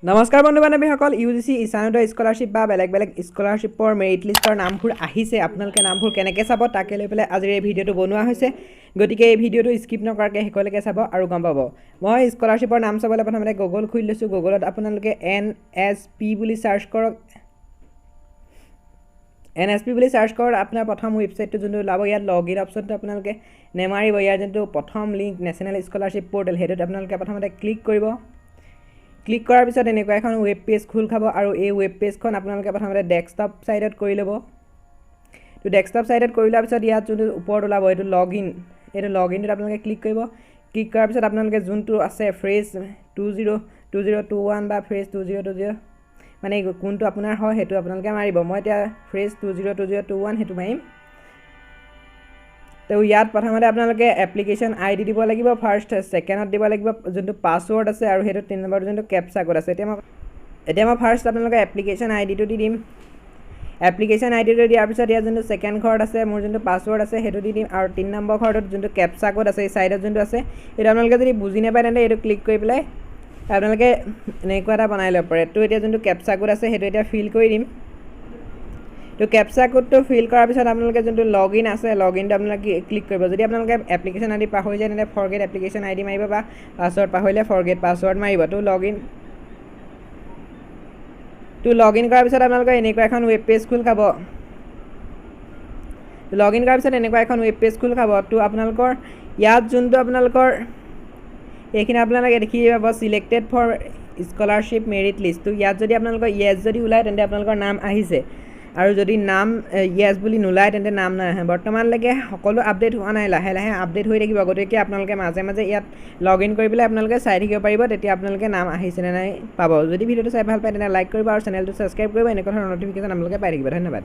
নমস্কাৰ বন্ধু বান্ধৱীসকল UGC ইছানোদয় scholarship বা বেলেগ স্কলাৰশ্বিপৰ মেৰিট লিষ্টৰ নামবোৰ আহিছে আপোনালোকে নামবোৰ কেনেকৈ চাব তাকে লৈ পেলাই আজিৰ এই ভিডিঅ'টো বনোৱা হৈছে গতিকে এই ভিডিঅ'টো স্কিপ নকৰাকৈ শেষলৈকে চাব আৰু গম পাব মই স্কলাৰশ্বিপৰ নাম চাবলৈ প্ৰথমতে গুগল খুলি লৈছোঁ গুগলত আপোনালোকে NSP বুলি চাৰ্চ কৰক NSP বুলি চাৰ্চ কৰক আপোনাৰ প্ৰথম ৱেবছাইটটো যোনটো ওলাব ইয়াত লগইন অপশ্যনটো আপোনালোকে নেমাৰিব ইয়াৰ যোনটো প্ৰথম লিংক নেশ্যনেল স্কলাৰশ্বিপ পৰ্টেল সেইটোত আপোনালোকে প্ৰথমতে ক্লিক কৰিব ক্লিক কৰাৰ পিছত এনেকুৱা এখন ৱেব পেজ খোল খাব আৰু এই ৱেব পেজখন আপোনালোকে প্ৰথমতে ডেস্কটপ সাইডত কৰি ল'ব তো ডেস্কটপ সাইডত কৰি লোৱাৰ পিছত ইয়াত যোনটো ওপৰত ওলাব এইটো লগইনটোত আপোনালোকে ক্লিক কৰিব ক্লিক কৰাৰ পিছত আপোনালোকে যোনটো আছে ফ্ৰেছ 202021 বা ফ্ৰেছ 2020 মানে কোনটো আপোনাৰ হয় সেইটো আপোনালোকে মাৰিব মই এতিয়া ফ্ৰেছ 202021 সেইটো মাৰিম তো ইয়াত প্ৰথমতে আপোনালোকে এপ্লিকেশ্যন আইডি দিব লাগিব ফাৰ্ষ্ট সেকেন্ডত দিব লাগিব যোনটো পাছৱৰ্ড আছে আৰু হেটো 3 নম্বৰ যোনটো ক্যাপচা কোড আছে এতিয়া মই ফাৰ্ষ্ট আপোনালোকে এপ্লিকেশ্যন আইডিটো দি দিম এপ্লিকেশ্যন আইডিটো দিয়াৰ পিছত ইয়াত যোনটো সেকেন্ড ঘৰত আছে মোৰ যোনটো পাছৱৰ্ড আছে হেটো দি দিম আৰু 3 নম্বৰ ঘৰটোত যোনটো ক্যাপচা কোড আছে এই সাইডত যোনটো আছে এটা আপোনালোকে যদি বুজি নাপায় তেন্তে এটো ক্লিক কৰি পেলাই আপোনালোকে এনেকুৱা এটা বনাই ল'ব পাৰে তো এতিয়া যোনটো ক্যাপচা কোড আছে হেটো এতিয়া ফিল কৰি দিম তো ক্যাপচা কোডটো ফিল কৰাৰ পিছত আপোনালোকে যোনটো লগইন আছে লগইনটো আপোনালোকে ক্লিক কৰিব যদি আপোনালোকে এপ্লিকেশ্যন আইডি পাহৰি যায় তেন্তে ফৰগেট এপ্লিকেশ্যন আইডি মাৰিব বা পাছৱৰ্ড পাহৰিলে ফৰগেট পাছৱৰ্ড মাৰিব তো লগইন কৰাৰ পিছত আপোনালোকে এনেকুৱা এখন ৱেব পেজ খোল খাব লগইন কৰাৰ পিছত এনেকুৱা এখন ৱেব পেজ খোল খাব তো আপোনালোকৰ ইয়াত যোনটো আপোনালোকৰ এইখিনি আপোনালোকে দেখি পাব selected for scholarship merit list তো ইয়াত যদি আপোনালোকৰ ইয়েস যদি ওলায় তেন্তে আপোনালোকৰ নাম আহিছে আৰু যদি নাম ইয়েস বুলি নোলায় তেন্তে নাম নাই আহে বৰ্তমানলৈকে সকলো আপডেট হোৱা নাই লাহে লাহে আপডেট হৈ থাকিব গতিকে আপোনালোকে মাজে মাজে ইয়াত লগইন কৰি পেলাই আপোনালোকে চাই থাকিব পাৰিব তেতিয়া আপোনালোকে নাম আহিছে নে নাই পাব যদি ভিডিঅ'টো চাই ভাল পায় তেন্তে লাইক কৰিব আৰু চেনেলটো সাবস্ক্ৰাইব কৰিব এনেকুৱা ধৰণৰ নটিফিকেশ্যন আপোনালোকে পাই থাকিব ধন্যবাদ